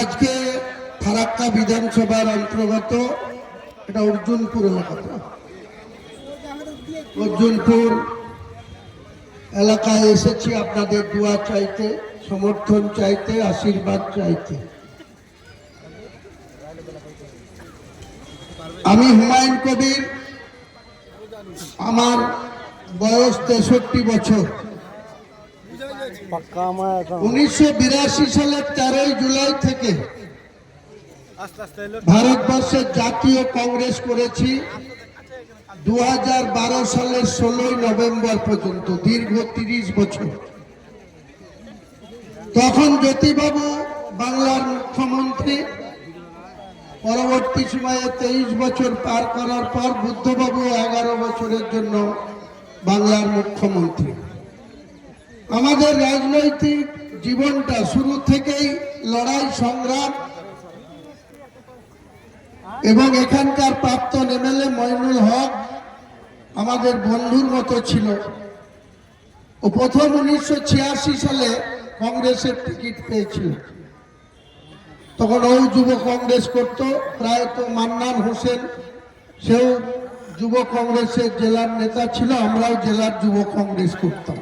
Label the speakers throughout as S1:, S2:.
S1: আজকে ফারাক্কা বিধানসভার অন্তর্গত এটা অর্জুনপুর এলাকাটা, অর্জুনপুর এলাকায় এসেছি আপনাদের দোয়া চাইতে, সমর্থন চাইতে, আশীর্বাদ চাইতে। আমি হুমায়ুন কবির, আমার বয়স 63 বছর। 1982 সালের 13 জুলাই থেকে ভারতবর্ষের জাতীয় কংগ্রেস করেছি 2012 সালের 16 নভেম্বর পর্যন্ত, দীর্ঘ 30 বছর। তখন জ্যোতিবাবু বাংলার মুখ্যমন্ত্রী, পরবর্তী সময়ে 23 বছর পার করার পর বুদ্ধবাবু 11 বছরের জন্য বাংলার মুখ্যমন্ত্রী। আমাদের রাজনৈতিক জীবনটা শুরু থেকেই লড়াই সংগ্রাম, এবং এখানকার প্রাক্তন এমএলএ মইনুল হক আমাদের বন্ধুর মতো ছিল। ও প্রথম 1986 সালে কংগ্রেসের টিকিট পেয়েছিল। তখন ও যুব কংগ্রেস করত, প্রায়ত মান্নান হোসেন সেও যুব কংগ্রেসের জেলার নেতা ছিল, আমরাও জেলার যুব কংগ্রেস করতাম।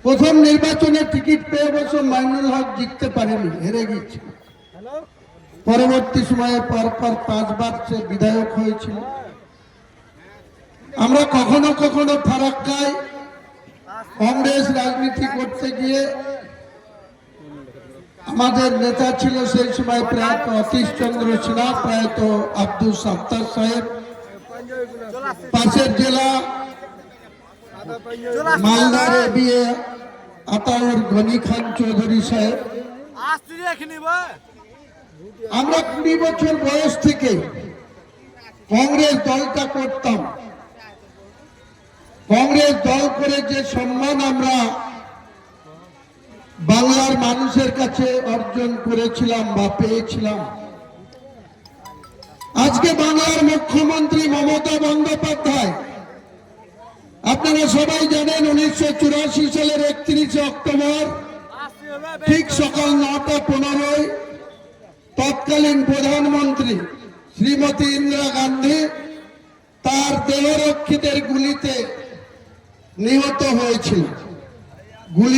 S1: প্রথম নির্বাচনে টিকিট পেয়ে অবশ্য মইনুল হক জিততে পারেনি, হেরে গিয়েছিল। পরবর্তী সময়ে পরপর 5 বার সে বিধায়ক হয়েছিল। আমরা কখনো কখনো ফারাক্কায় কংগ্রেস রাজনীতি করতে গিয়ে আমাদের নেতা ছিল সেই সময় প্রয়াত অতীশ চন্দ্র সিনহা, প্রয়াত আব্দুল সাত্তার সাহেব, পাশের জেলা মালদার বিয়ে আতাউর গনি খান চৌধুরী সাহেব। আমরা 20 বছর বয়স থেকে কংগ্রেস দলটা করতাম। কংগ্রেস দল করে যে সম্মান আমরা বাংলার মানুষের কাছে অর্জন করেছিলাম বা পেয়েছিলাম, আজকে বাংলার মুখ্যমন্ত্রী মমতা বন্দ্যোপাধ্যায়, আপনারা সবাই জানেন 1984 সালের 31 অক্টোবর ঠিক সকাল 9:15 তৎকালীন প্রধানমন্ত্রী শ্রীমতী ইন্দিরা গান্ধী তার দেহরক্ষীদের গুলিতে নিহত হয়েছিল। গুলি